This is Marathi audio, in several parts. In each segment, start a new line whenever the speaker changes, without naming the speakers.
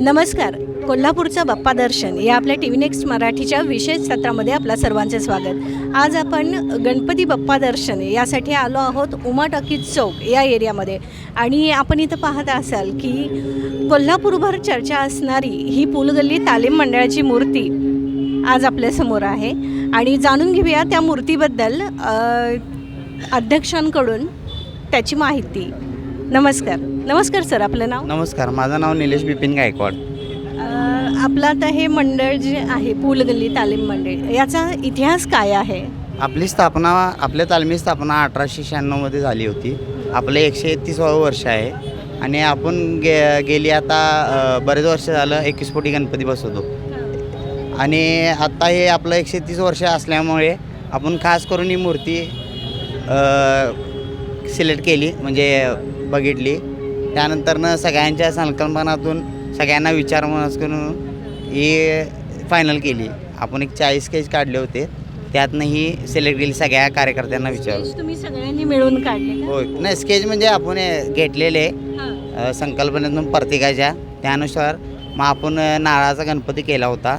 नमस्कार. कोल्हापूरचा बाप्पा दर्शन या आपल्या टी व्ही नेक्स्ट मराठीच्या विशेष सत्रामध्ये आपल्या सर्वांचे स्वागत. आज आपण गणपती बाप्पा दर्शन यासाठी आलो आहोत उमा टॉकीज चौक या एरियामध्ये. आणि आपण इथं पाहत असाल की कोल्हापूरभर चर्चा असणारी ही पुलगल्ली तालीम मंडळाची मूर्ती आज आपल्यासमोर आहे. आणि जाणून घेऊया त्या मूर्तीबद्दल अध्यक्षांकडून त्याची माहिती. नमस्कार सर, आपलं नाव?
नमस्कार, माझं नाव निलेश बिपिन गायकवाड.
आपलं आता हे मंडळ जे आहे पुलगल्ली तालीम मंडळ, याचा इतिहास काय आहे?
आपल्या तालमी स्थापना 1896मध्ये झाली होती. आपलं 131वे वर्ष आहे. आणि आपण गेली आता बरेच वर्ष झालं 21 कोटी गणपती बसवतो. आणि आत्ता हे आपलं 130 वर्ष असल्यामुळे आपण खास करून ही मूर्ती सिलेक्ट केली, म्हणजे बघितली. त्यानंतरनं सगळ्यांच्या संकल्पनातून सगळ्यांना विचारमनस करून ही फायनल केली. आपण एक 40 स्केच काढले होते, त्यातनं ही सिलेक्ट केली. सगळ्या कार्यकर्त्यांना विचारलं.
तुम्ही सगळ्यांनी मिळून काढले?
होय, नाही, स्केच म्हणजे आपण घेतलेले संकल्पनेतून प्रत्येकाच्या. त्यानुसार मग आपण नारळाचा गणपती केला होता,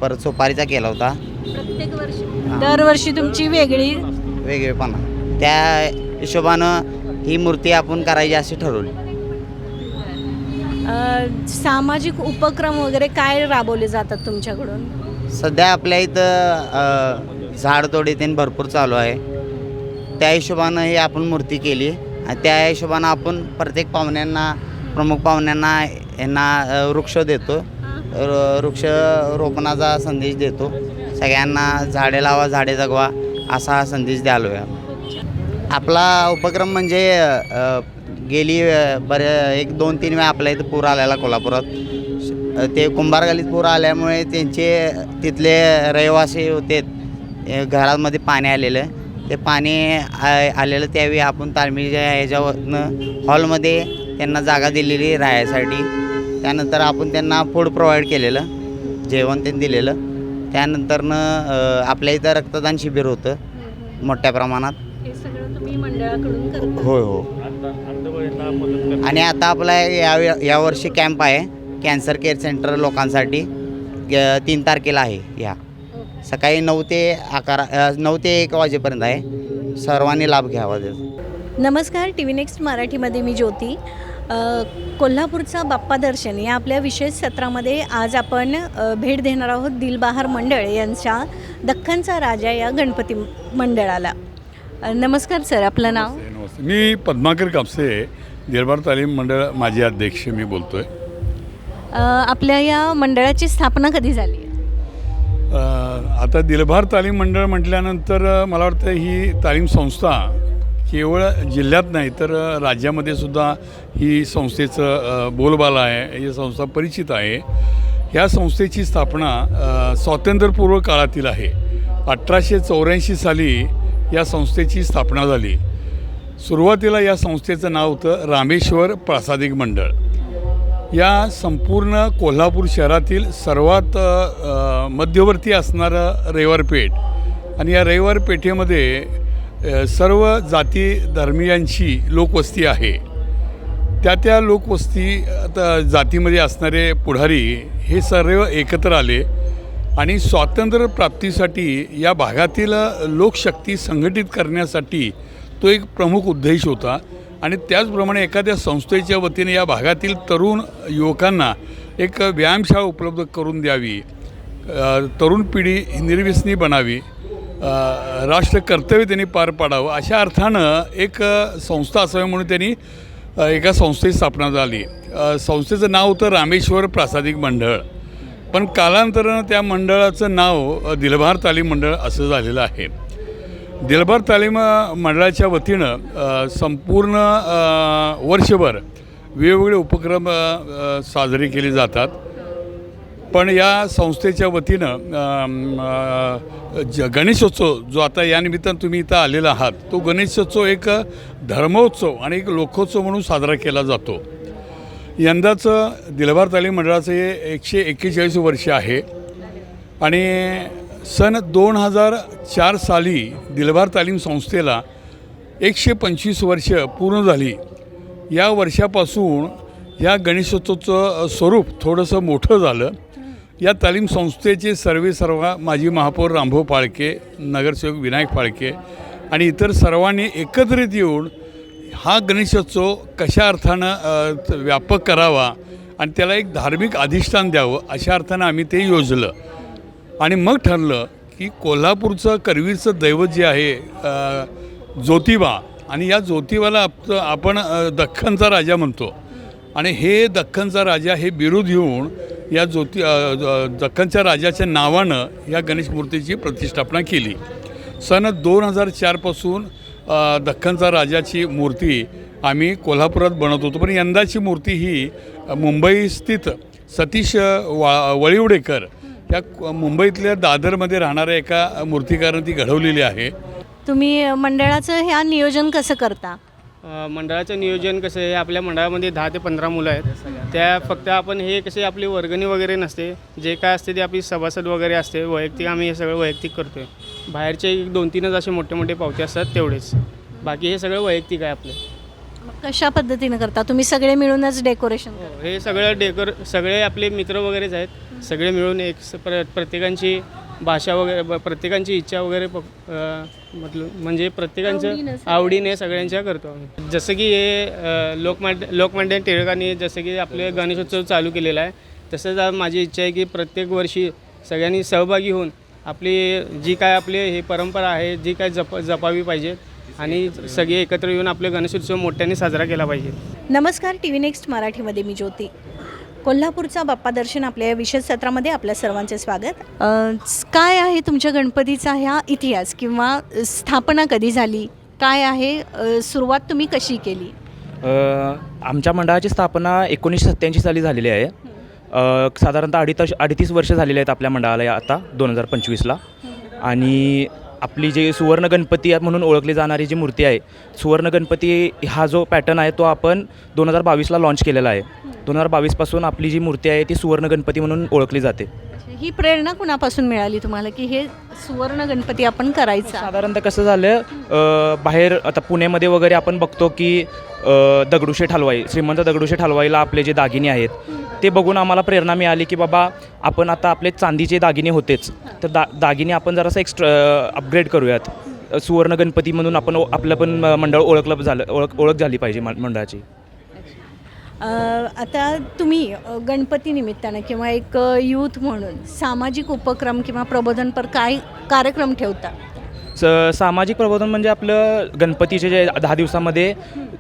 परत सुपारीचा केला होता.
प्रत्येक वर्षी दरवर्षी तुमची
वेगळेपणा, त्या हिशोबानं ही मूर्ती आपण करायची अशी ठरवली.
सामाजिक उपक्रम वगैरे काय राबवले जातात तुमच्याकडून?
सध्या आपल्या इथं झाडतोडी ते भरपूर चालू आहे. त्या हिशोबानं ही आपण मूर्ती केली. आणि त्या हिशोबानं आपण प्रत्येक पाहुण्यांना, प्रमुख पाहुण्यांना यांना वृक्ष देतो, वृक्ष रोपणाचा संदेश देतो. सगळ्यांना झाडे लावा, झाडे जगवा असा हा संदेश द्यालो आहे. आपला उपक्रम म्हणजे गेली 1-2-3 वेळा आपल्या इथं पूर आलेला कोल्हापुरात. ते कुंभारगल्लीत पूर आल्यामुळे तिथले रहिवासी होते, घरामध्ये पाणी आलेलं. ते पाणी आलेलं त्यावेळी आपण तालमीच्या ह्याच्यावरनं हॉलमध्ये त्यांना जागा दिलेली राहायसाठी. त्यानंतर आपण त्यांना फूड प्रोव्हाइड केलेलं, जेवण त्यांनी दिलेलं. त्यानंतरनं आपल्या इथं रक्तदान शिबिर होतं मोठ्या प्रमाणात.
हे सगळं तुम्ही मंडळाकडून करता?
हो. आणि आता आपला यावर्षी कॅम्प आहे, कॅन्सर केअर सेंटर लोकांसाठी. 3 तारखेला आहे. या सकाळी 9 ते 1 वाजेपर्यंत आहे. सर्वांनी लाभ घ्यावा त्याचा.
नमस्कार, टी व्ही नेक्स्ट मराठीमध्ये मी ज्योती. कोल्हापूरचा बाप्पा दर्शन या आपल्या विशेष सत्रामध्ये आज आपण भेट देणार आहोत दिलबहार मंडळ यांच्या दख्खनचा राजा या गणपती मंडळाला. नमस्कार सर, आपलं नाव?
मी पद्माकर कापसे, दिलबहार तालीम मंडळ माजी अध्यक्ष मी बोलतोय.
आपल्या या मंडळाची स्थापना कधी झाली?
आता दिलबहार तालीम मंडळ म्हटल्यानंतर मला वाटतं ही तालीम संस्था केवळ जिल्ह्यात नाही तर राज्यामध्ये सुद्धा ही संस्थेचं बोलबाला आहे. ही संस्था परिचित आहे. ह्या संस्थेची स्थापना स्वातंत्र्यपूर्व काळातील आहे. 1884 साली या संस्थेची स्थापना झाली. सुरुवातीला या संस्थेचं नाव होतं रामेश्वर प्रासादिक मंडळ. या संपूर्ण कोल्हापूर शहरातील सर्वात मध्यवर्ती असणारं रविवार पेठ. आणि या रविवार पेठेमध्ये सर्व जाती धर्मियांची लोकवस्ती आहे. त्या लोकवस्ती जातीमध्ये असणारे पुढारी हे सर्व एकत्र आले आणि स्वातंत्र्य प्राप्तीसाठी या भागातील लोकशक्ती संघटित करण्यासाठी तो एक प्रमुख उद्देश होता. आणि त्याचप्रमाणे एखाद्या संस्थेच्या वतीने या भागातील तरुण युवकांना एक व्यायामशाळा उपलब्ध करून द्यावी, तरुण पिढी निर्व्यसनी बनावी, राष्ट्रकर्तव्य त्यांनी पार पाडावं, अशा अर्थानं एक संस्था असावी म्हणून त्यांनी एका संस्थेची स्थापना झाली. संस्थेचं नाव होतं रामेश्वर प्रासादिक मंडळ. पण कालांतरानं त्या मंडळाचं नाव दिलबहार तालीम मंडळ असं झालेलं आहे. दिलबहार तालीम मंडळाच्या वतीनं संपूर्ण वर्षभर वेगवेगळे उपक्रम साजरे केले जातात. पण या संस्थेच्या वतीनं गणेशोत्सव जो आता या निमित्तानं तुम्ही इथं आलेला आहात, तो गणेशोत्सव एक धर्मोत्सव आणि एक लोकोत्सव म्हणून साजरा केला जातो. यंदाचं दिलबहार तालीम मंडळाचं हे 141 वर्ष आहे. आणि सन 2004 साली दिलबहार तालीम संस्थेला 125 वर्ष पूर्ण झाली. या वर्षापासून या गणेशोत्सवाचं स्वरूप थोडंसं मोठं झालं. या तालीम संस्थेचे सर्वा माजी महापौर रामभाऊ फाळके, नगरसेवक विनायक फाळके आणि इतर सर्वांनी एकत्रित येऊन हा गणेशोत्सव कशा अर्थानं व्यापक करावा आणि त्याला एक धार्मिक अधिष्ठान द्यावं अशा अर्थानं आम्ही ते योजलं. आणि मग ठरलं की कोल्हापूरचं करवीरचं दैवत जे आहे ज्योतिबा, आणि या ज्योतिबाला आपण दख्खनचा राजा म्हणतो. आणि हे दख्खनचा राजा हे बिरुद घेऊन या दख्खनच्या राजाच्या नावानं या गणेश मूर्तीची प्रतिष्ठापना केली. सन 2004पासून दख्खनचा राजाची मूर्ती आम्ही कोल्हापुरात बनवत होतो. पण यंदाची मूर्ती ही मुंबई स्थित सतीश वळिवडेकर या मुंबईतल्या दादरमध्ये राहणाऱ्या एका मूर्तिकारानं ती घडवलेली आहे.
तुम्ही मंडळाचं ह्या नियोजन कसं करता?
मंडळाचं नियोजन कसं आहे, आपल्या मंडळामध्ये 10 ते 15 मुलं आहेत. त्या फक्त आपण हे कसे आपली वर्गणी वगैरे नसते, जे काय असते ते आपली सभासद वगैरे असते वैयक्तिक, आम्ही हे सगळं वैयक्तिक करतो आहे. बाहेरचे 2-3च असे मोठे मोठे पावते असतात तेवढेच, बाकी हे सगळं वैयक्तिक आहे आपलं.
कशा पद्धतीनं करता तुम्ही? सगळे मिळूनच डेकोरेशन?
हे सगळं सगळे आपले मित्र वगैरेच आहेत, सगळे मिळून एक प्रत्येकांची भाषा वगैरे, प्रत्येकांची इच्छा वगैरे म्हणजे प्रत्येकांच्या आवडीने सगळ्यांच्या करतो आम्ही. जसं की हे लोकमान्य टिळकांनी जसं की आपले गणेशोत्सव चालू केलेला आहे, तसंच माझी इच्छा आहे की प्रत्येक वर्षी सगळ्यांनी सहभागी होऊन आपली जी काय आपली ही परंपरा आहे जी काय जपावी पाहिजे आणि सगळे एकत्र येऊन आपले गणेशोत्सव मोठ्याने साजरा केला पाहिजे.
नमस्कार, टी व्ही नेक्स्ट मराठीमध्ये मी ज्योती. कोल्हापूरचा बाप्पा दर्शन आपल्या या विशेष सत्रामध्ये आपल्या सर्वांचे स्वागत. काय आहे तुमच्या गणपतीचा ह्या इतिहास किंवा स्थापना कधी झाली, काय आहे, सुरुवात तुम्ही कशी केली?
आमच्या मंडळाची स्थापना 1987 साली झालेली आहे. साधारणतः 38 वर्ष झालेली आहेत आपल्या मंडळाला आता 2025ला. आणि आपली जे सुवर्ण गणपती म्हणून ओळखली जाणारी जी मूर्ती आहे, सुवर्ण गणपती हा जो पॅटर्न आहे तो आपण 2022ला लॉन्च केलेला आहे. 2022पासून आपली जी मूर्ती आहे ती सुवर्ण गणपती म्हणून ओळखली जाते.
ही प्रेरणा कुणापासून मिळाली तुम्हाला की हे सुवर्ण गणपती आपण करायचा?
साधारणतः कसं झालं, बाहेर आता पुण्यामध्ये वगैरे आपण बघतो की दगडूशेठ हलवाई, श्रीमंत दगडूशेठ हलवाईला आपले जे दागिने आहेत ते बघून आम्हाला प्रेरणा मिळाली की बाबा आपण आता आपले चांदीचे दागिने होतेच, तर दागिने आपण जरासं अपग्रेड करूयात. सुवर्ण गणपती म्हणून आपण आपलं पण मंडळ ओळख झाली पाहिजे मंडळाची.
आता तुम्ही गणपती निमित्तानं किंवा एक यूथ म्हणून सामाजिक उपक्रम किंवा प्रबोधनपर काय कार्यक्रम ठेवता?
सामाजिक प्रबोधन म्हणजे आपलं गणपतीचे जे 10 दिवसामध्ये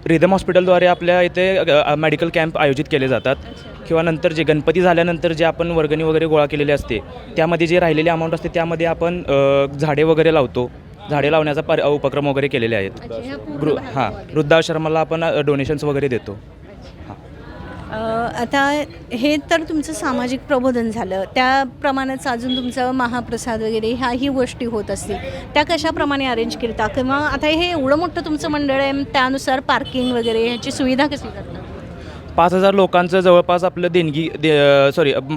रिदम हॉस्पिटलद्वारे आपल्या इथे मेडिकल कॅम्प आयोजित केले जातात. किंवा नंतर जे गणपती झाल्यानंतर जे आपण वर्गणी वगैरे गोळा केलेली असते त्यामध्ये जे राहिलेली अमाऊंट असते त्यामध्ये आपण झाडे वगैरे लावतो. झाडे लावण्याचा उपक्रम वगैरे केलेले आहेत. वृद्धाश्रमाला आपण डोनेशन्स वगैरे देतो.
आता हे तर तुमचं सामाजिक प्रबोधन झालं, त्याप्रमाणेच अजून तुमचं महाप्रसाद वगैरे ह्याही गोष्टी होत असतील, त्या कशाप्रमाणे अरेंज करता? किंवा आता हे एवढं मोठं तुमचं मंडळ आहे, त्यानुसार पार्किंग वगैरे ह्याची सुविधा कशी करता?
5,000 लोकांचं जवळपास आपलं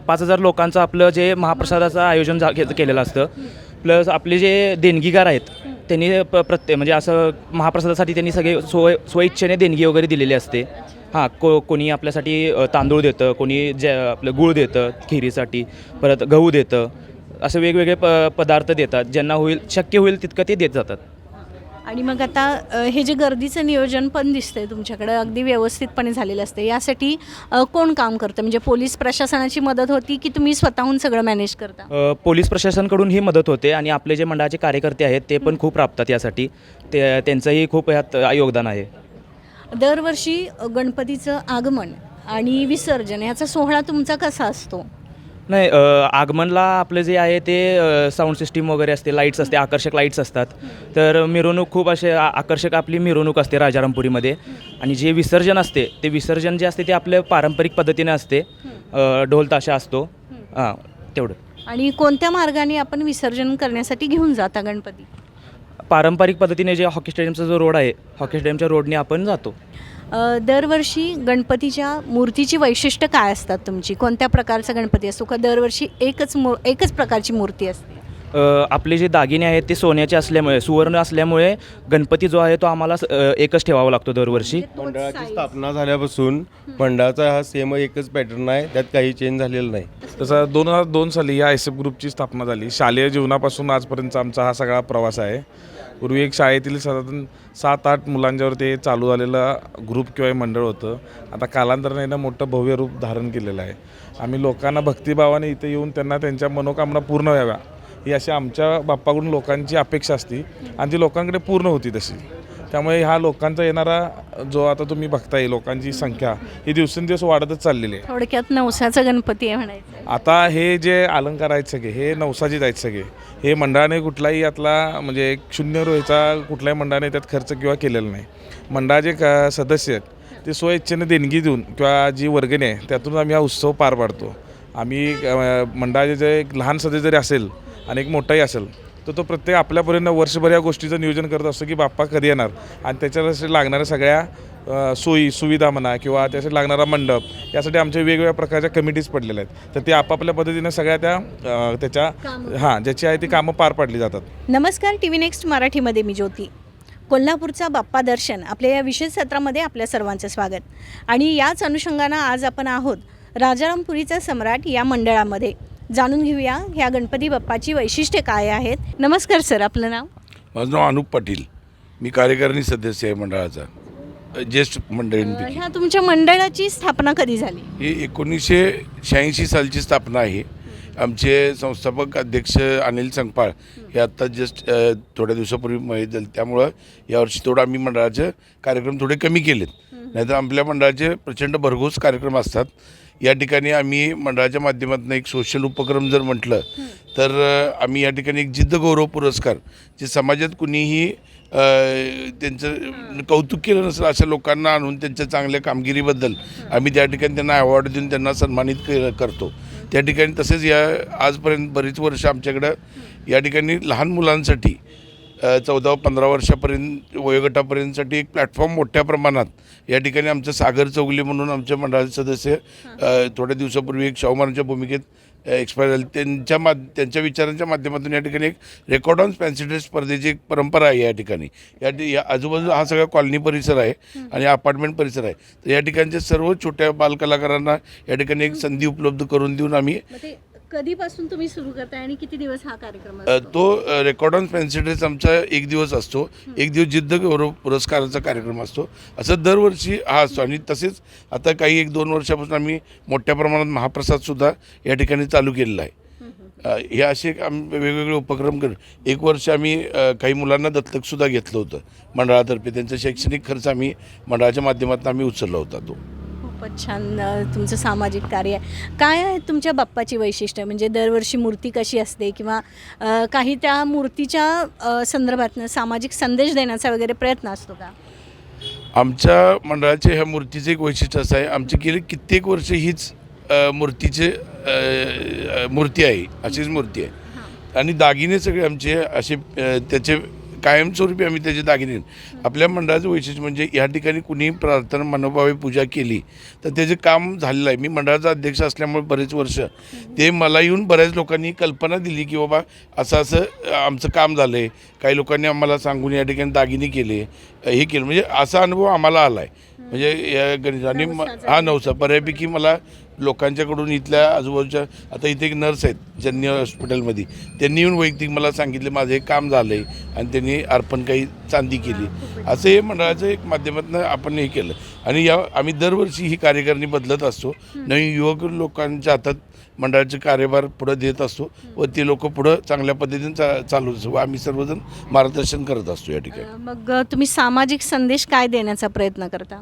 5,000 लोकांचं आपलं जे महाप्रसादाचं आयोजन केलेलं असतं. प्लस आपले जे देणगीगार आहेत त्यांनी म्हणजे असं महाप्रसादासाठी त्यांनी सगळे स्वइच्छेने देणगी वगैरे दिलेली असते. कोणी आपल्यासाठी तांदूळ देतं, कोणी आपलं गूळ देतं खिरीसाठी, परत गहू देतं, असे वेगवेगळे पदार्थ देतात. ज्यांना शक्य होईल तितकं ते देत जातात.
आणि मग आता हे जे गर्दीचं नियोजन पण दिसतंय तुमच्याकडे अगदी व्यवस्थितपणे झालेलं असतं, यासाठी कोण काम करतं? म्हणजे पोलीस प्रशासनाची मदत होती की तुम्ही स्वतःहून सगळं मॅनेज करता?
पोलीस प्रशासनाकडून ही मदत होते आणि आपले जे मंडळाचे कार्यकर्ते आहेत ते पण खूप राबतात यासाठी. त्यांचंही खूप यात योगदान आहे.
दरवर्षी गणपतीचं आगमन आणि विसर्जन याचा सोहळा तुमचा कसा असतो?
नाही, आगमनला आपलं जे आहे ते साऊंड सिस्टीम वगैरे असते, लाईट्स असते, आकर्षक लाईट्स असतात. तर मिरवणूक खूप असे आकर्षक आपली मिरवणूक असते राजारामपुरीमध्ये. आणि जे विसर्जन असते ते विसर्जन जे असते ते आपल्या पारंपरिक पद्धतीने असते, ढोल ताशा असतो. तेवढं.
आणि कोणत्या मार्गाने आपण विसर्जन करण्यासाठी घेऊन जाता गणपती?
पारंपरिक पद्धतीने जे हॉकी स्टेडियमचा जो रोड आहे, हॉकी स्टेडियमच्या रोडने आपण जातो.
दरवर्षी गणपतीच्या मूर्तीची वैशिष्ट्य काय असतात तुमची? कोणत्या प्रकारचा गणपती असतो का दरवर्षी एकच प्रकारची मूर्ती असते?
आपले जे दागिने आहेत ते सोन्याचे असल्यामुळे सुवर्ण असल्यामुळे गणपती जो आहे तो आम्हाला एकच ठेवावा लागतो दरवर्षी.
मंडळाची स्थापना झाल्यापासून मंडळाचा हा सेम एकच पॅटर्न आहे, त्यात काही चेंज झालेलं नाही.
तसं 2002 साली या एस एफ ग्रुपची स्थापना झाली. शालेय जीवनापासून आजपर्यंतचा आमचा हा सगळा प्रवास आहे. पूर्वी एक शाळेतील साधारण 7-8 मुलांच्यावर ते चालू झालेला ग्रुप किंवा मंडळ होतं. आता कालांतराने ना मोठं भव्य रूप धारण केलेलं आहे. आम्ही लोकांना भक्तिभावाने इथे येऊन त्यांना त्यांच्या मनोकामना पूर्ण व्हाव्या ही अशी आमच्या बाप्पाकडून लोकांची अपेक्षा असते आणि ती लोकांकडे पूर्ण होती तशी. त्यामुळे ह्या लोकांचा येणारा जो आता तुम्ही बघताय लोकांची संख्या ही दिवसेंदिवस वाढतच चाललेली आहे.
थोडक्यात नवसाचा गणपती आहे म्हणायचं.
आता हे जे अलंकार आहेत सगळे हे नवसाचेच आहेत सगळे. हे मंडळाने कुठलाही यातला म्हणजे एक शून्य रोहीचा कुठल्याही मंडळाने त्यात खर्च किंवा केलेला नाही. मंडळाचे सदस्य आहेत ते स्वइच्छेने देणगी देऊन किंवा जी वर्गणी आहे त्यातून आम्ही हा उत्सव पार पाडतो. आम्ही मंडळाचे जे एक लहान सदस्य जरी असेल आणि एक मोठाही असेल तर तो प्रत्येक आपल्यापर्यंत वर्षभर या गोष्टीचं नियोजन करत असतो की बाप्पा कधी येणार आणि त्याच्यासाठी लागणाऱ्या सगळ्या सोयी सुविधा म्हणा किंवा त्यासाठी लागणारा मंडप यासाठी आमच्या वेगवेगळ्या प्रकारच्या कमिटीज पडलेल्या आहेत. तर ते आपापल्या पद्धतीने सगळ्या त्याच्या ज्याची आहे ती कामं पार पाडली जातात.
नमस्कार, TV नेक्स्ट मराठीमध्ये मी ज्योती. कोल्हापूरचा बाप्पा दर्शन आपल्या या विशेष सत्रामध्ये आपल्या सर्वांचं स्वागत. आणि याच अनुषंगानं आज आपण आहोत राजारामपुरीचा सम्राट या मंडळामध्ये. जाणून घेऊया ह्या गणपती बाप्पाची वैशिष्ट्ये काय आहेत. नमस्कार सर, आपलं नाव?
माझं नाव अनुप पाटील. मी कार्यकारिणी सदस्य आहे मंडळाचा, ज्येष्ठ मंडळींपैकी.
ह्या तुमच्या मंडळाची स्थापना कधी झाली?
ही 1986 सालची स्थापना आहे. आमचे संस्थापक अध्यक्ष अनिल संगपाळ हे आत्ता जस्ट थोड्या दिवसापूर्वी माहीत झाले. त्यामुळं यावर्षी थोडं आम्ही मंडळाचे कार्यक्रम थोडे कमी केलेत. नाहीतर आपल्या मंडळाचे प्रचंड भरघोस कार्यक्रम असतात. या ठिकाणी आम्ही मंडळाच्या माध्यमातून एक सोशल उपक्रम जर म्हटलं तर आम्ही या ठिकाणी एक जिद्द गौरव पुरस्कार जे समाजात कुणीही त्यांचं कौतुक केलं नसेल अशा लोकांना आणून त्यांच्या चांगल्या कामगिरीबद्दल आम्ही त्या ठिकाणी त्यांना अवॉर्ड देऊन त्यांना सन्मानित करतो. त्या ठिकाणी तसेच या आजपर्यंत बरीच वर्ष आमच्याकडं या ठिकाणी लहान मुलांसाठी 14-15 वर्षापर्यंत वयोगटापर्यंतसाठी एक प्लॅटफॉर्म मोठ्या प्रमाणात या ठिकाणी आमचं सागर चौगले म्हणून आमच्या मंडळाचे सदस्य थोड्या दिवसापूर्वी एक शाहूमानाच्या भूमिकेत एक्सपायर झाले. त्यांच्या विचारांच्या माध्यमातून या ठिकाणी एक रेकॉर्ड ऑन स्पॅन्सिडेट स्पर्धेची एक परंपरा आहे. या ठिकाणी या आजूबाजूला हा सगळा कॉलनी परिसर आहे आणि अपार्टमेंट परिसर आहे. तर या ठिकाणच्या सर्व छोट्या बालकलाकारांना या ठिकाणी एक संधी उपलब्ध करून देऊन आम्ही
कधीपासून तुम्ही सुरू करताय आणि किती दिवस हा कार्यक्रम?
तो रेकॉर्ड ऑन स्पॅन्सिडेट आमचा 1 दिवस असतो. 1 दिवस जिद्द गौरव पुरस्काराचा कार्यक्रम असतो. असं दरवर्षी हा असतो. आणि तसेच आता काही 1-2 वर्षापासून आम्ही मोठ्या प्रमाणात महाप्रसादसुद्धा या ठिकाणी चालू केलेला आहे. हे असे आम्ही वेगवेगळे उपक्रम करू. 1 वर्ष आम्ही काही मुलांना दत्तकसुद्धा घेतलं होतं मंडळातर्फे. त्यांचा शैक्षणिक खर्च आम्ही मंडळाच्या माध्यमातून आम्ही उचलला होता. तो
खूपच छान तुमचं सामाजिक कार्य आहे. काय आहे तुमच्या बाप्पाची वैशिष्ट्य? म्हणजे दरवर्षी मूर्ती कशी असते किंवा काही त्या मूर्तीच्या संदर्भातनं सामाजिक संदेश देण्याचा वगैरे प्रयत्न असतो का?
आमच्या मंडळाचे ह्या मूर्तीचं एक वैशिष्ट्य असं आहे, आमची गेली कित्येक वर्ष हीच मूर्ती आहे, अशीच मूर्ती आहे. आणि दागिने सगळे आमचे असे त्याचे कायमस्वरूपी आम्ही त्याचे दागिने. आपल्या मंडळाचं वैशिष्ट्य म्हणजे या ठिकाणी कुणीही प्रार्थना मनोभावे पूजा केली तर त्याचे काम झालेलं आहे. मी मंडळाचा अध्यक्ष असल्यामुळे बरेच वर्ष ते मला येऊन बऱ्याच लोकांनी कल्पना दिली की बाबा असं असं आमचं काम झालं आहे. काही लोकांनी आम्हाला सांगून या ठिकाणी दागिने केले, हे केलं. म्हणजे असा अनुभव आम्हाला आला आहे. म्हणजे या गणिताने हा नवसा बऱ्यापैकी मला लोकांच्याकडून इथल्या आजूबाजूच्या आता इथे एक नर्स आहेत जननी हॉस्पिटलमध्ये, त्यांनी येऊन वैयक्तिक मला सांगितले माझं हे काम झालं आहे आणि त्यांनी अर्पण काही चांदी केली. असं हे मंडळाचं एक माध्यमातून आपण हे केलं. आणि आम्ही दरवर्षी ही कार्यकारिणी बदलत असतो. नवीन युवक लोकांच्या हातात मंडळाचे कार्यभार पुढं देत असतो व ते लोक पुढं चांगल्या पद्धतीने चालू असतो व आम्ही सर्वजण मार्गदर्शन करत असतो या ठिकाणी.
मग तुम्ही सामाजिक संदेश काय देण्याचा प्रयत्न करता?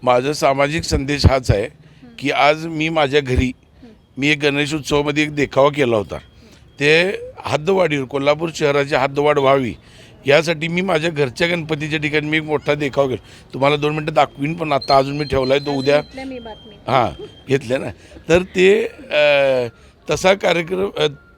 माझा सामाजिक संदेश हाच आहे की आज मी माझ्या घरी एक गणेश उत्सवामध्ये एक देखावा केला होता. ते हद्दवाढीवर कोल्हापूर शहराची हद्दवाढ व्हावी यासाठी मी माझ्या घरच्या गणपतीच्या ठिकाणी मी एक मोठा देखावा केला. तुम्हाला 2 मिनटं दाखवीन पण आता अजून मी ठेवला आहे तो उद्या. हां घेतलं ना. तर ते तसा कार्यक्रम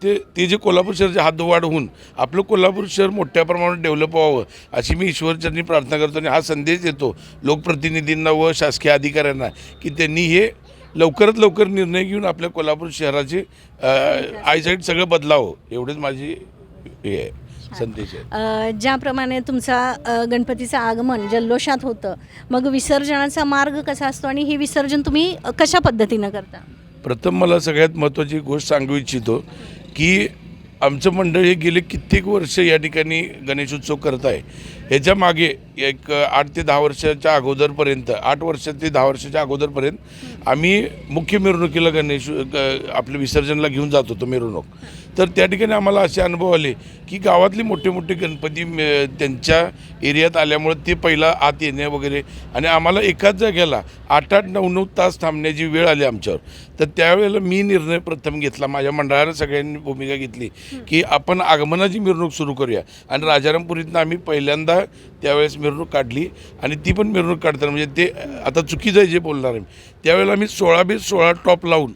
ते जे कोल्हापूर शहराची हद्दवाढ होऊन आपलं कोल्हापूर शहर मोठ्या प्रमाणात डेव्हलप व्हावं अशी मी ईश्वरचरणी प्रार्थना करतो. आणि हा संदेश देतो लोकप्रतिनिधींना व शासकीय अधिकाऱ्यांना की त्यांनी हे लवकरात लवकर निर्णय घेऊन आपल्या कोल्हापूर शहराचे आयसाईट सगळं बदलावं एवढंच माझी हे आहे संदेश आहे.
ज्याप्रमाणे तुमचा गणपतीचं आगमन जल्लोषात होतं, मग विसर्जनाचा मार्ग कसा असतो आणि हे विसर्जन तुम्ही कशा पद्धतीनं करता?
प्रथम मला सगळ्यात महत्त्वाची गोष्ट सांगू इच्छितो की आमचं मंडळ हे गेले कित्येक वर्ष या ठिकाणी गणेशोत्सव करत आहे. ह्याच्या मागे एक 8 ते 10 वर्षाच्या अगोदरपर्यंत 8 वर्ष ते 10 वर्षाच्या अगोदरपर्यंत आम्ही मुख्य मिरवणुकीला आपल्या विसर्जनला घेऊन जात होतो मिरवणूक. तर त्या ठिकाणी आम्हाला असे अनुभव आले की गावातले मोठे मोठे गणपती त्यांच्या एरियात आल्यामुळे ते पहिला आत येणे वगैरे आणि आम्हाला एकाच जागेला 8-8, 9-9 तास थांबण्याची वेळ आली आमच्यावर. तर त्यावेळेला मी निर्णय प्रथम घेतला, माझ्या मंडळानं सगळ्यांनी भूमिका घेतली की आपण आगमनाची मिरवणूक सुरू करूया. आणि राजारामपुरीतनं आम्ही पहिल्यांदा त्यावेळेस मिरवणूक काढली आणि ती पण मिरवणूक काढताना म्हणजे ते आता चुकीचं आहे जे बोलणार आहे त्यावेळेला आम्ही 16x16 टॉप लावून,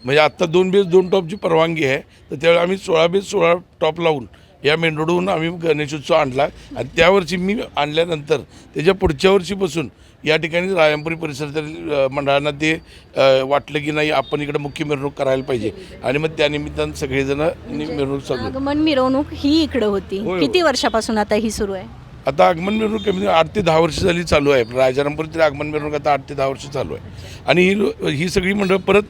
म्हणजे आत्ता 2x2 टॉपची परवानगी आहे, तर त्यावेळेला आम्ही 16x16 टॉप लावून या मेंढोडून आम्ही गणेशोत्सव आणला. आणि त्यावर्षी मी आणल्यानंतर त्याच्या पुढच्या वर्षीपासून या ठिकाणी राजारामपुरी परिसरातील मंडळांना ते वाटलं की नाही आपण इकडे मुख्य मिरवणूक करायला पाहिजे आणि मग त्यानिमित्तानं सगळेजण मिरवणूक चालू.
आगमन मिरवणूक ही इकडं होती.
होय.
किती वर्षापासून आता ही सुरू आहे?
आता आगमन मिरवणूक कमी 8 ते 10 वर्ष झाली चालू आहे. राजारामपुरीतील आगमन मिरवणूक आता 8 ते 10 वर्ष चालू आहे. आणि ही सगळी मंडळ परत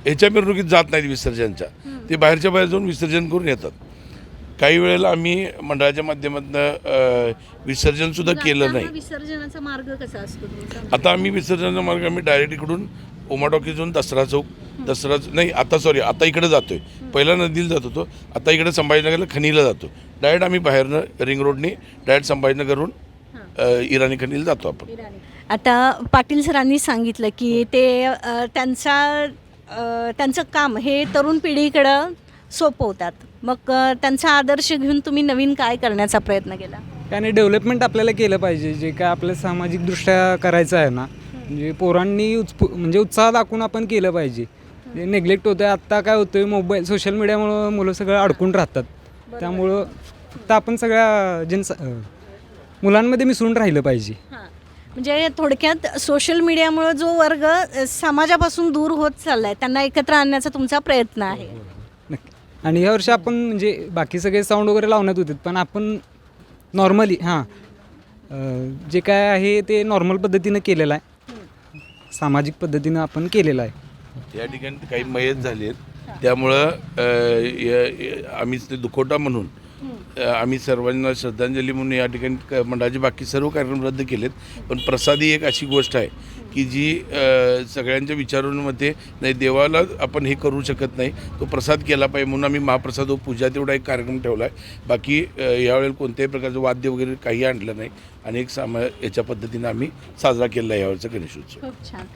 ह्याच्या मिरवणुकीत जात नाहीत विसर्जनच्या, ते बाहेरच्या बाहेर जाऊन विसर्जन करून येतात. काही वेळेला आम्ही मंडळाच्या माध्यमातून विसर्जनसुद्धा केलं नाही.
विसर्जनाचा मार्ग कसा असतो तुमचा?
आता आम्ही विसर्जनाचा मार्ग आम्ही डायरेक्ट इकडून उमाटॉकीजून दसरा नाही आता इकडे जातो आहे. पहिला नदीला जात होतो, आता इकडे संभाजीनगरला खनीला जातो. डायरेक्ट आम्ही बाहेरनं रिंग रोडनी डायरेक्ट संभाजीनगरहून इराणी खनीला जातो आपण.
आता पाटील सरांनी सांगितलं की ते त्यांचं काम हे तरुण पिढीकडं सोपवतात. मग त्यांचा आदर्श घेऊन तुम्ही नवीन काय करण्याचा प्रयत्न केला?
त्याने डेव्हलपमेंट आपल्याला केलं पाहिजे. जे काय आपलं सामाजिकदृष्ट्या करायचं आहे ना, म्हणजे पोरांनी म्हणजे उत्साह दाखवून आपण केलं पाहिजे. जे नेग्लेक्ट होतं आहे आत्ता, काय होतं आहे मोबाईल सोशल मीडियामुळं मुलं सगळं अडकून राहतात. त्यामुळं फक्त आपण सगळ्या मुलांमध्ये मिसळून राहिलं पाहिजे.
म्हणजे थोडक्यात सोशल मिडियामुळं जो वर्ग समाजापासून दूर होत चालला आहे त्यांना एकत्र आणण्याचा तुमचा प्रयत्न आहे.
नक्की. आणि ह्या वर्षी आपण म्हणजे बाकी सगळे साऊंड वगैरे लावण्यात होते, पण आपण नॉर्मली जे काय आहे ते नॉर्मल पद्धतीनं केलेलं आहे, सामाजिक पद्धतीनं आपण केलेलं आहे.
या ठिकाणी काही मयत झाले आहेत, त्यामुळं आम्ही ते दुखवटा म्हणून आम्ही सर्वांना श्रद्धांजली म्हणून या ठिकाणी मंडळाचे बाकी सर्व कार्यक्रम रद्द केलेत. पण प्रसादी एक अशी गोष्ट आहे की जी सगळ्यांच्या विचारांमध्ये नाही, देवाला आपण हे करू शकत नाही, तो प्रसाद केला पाहिजे म्हणून आम्ही महाप्रसाद व पूजा तेवढा एक कार्यक्रम ठेवला आहे. बाकी यावेळेला कोणत्याही प्रकारचं वाद्य वगैरे काही आणलं नाही आणि एक याच्या पद्धतीनं आम्ही साजरा केला आहे यावेळचा गणेशोत्सव.
खूप छान.